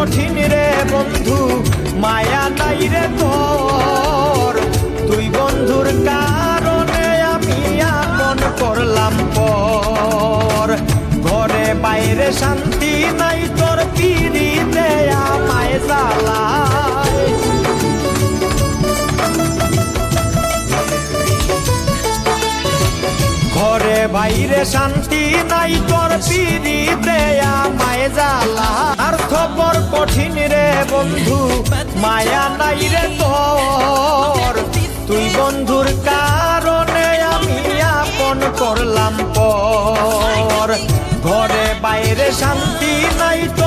কঠিন রে বন্ধু, মায়া নাই রে তোর। তুই বন্ধুর কারণে আমি আপন করলাম পর। ঘরে বাইরে শান্তি নাই তোর পিড়িতে আমায় জ্বালায়। ঘরে বাইরে শান্তি নাই তোর পিড়িতে আমায় জ্বালা। স্বার্থপর কঠিন রে বন্ধু, মায়া নাই রে তোর। তুই বন্ধুর কারণে আমি আপন করলাম পর। ঘরে বাইরে শান্তি নাই তো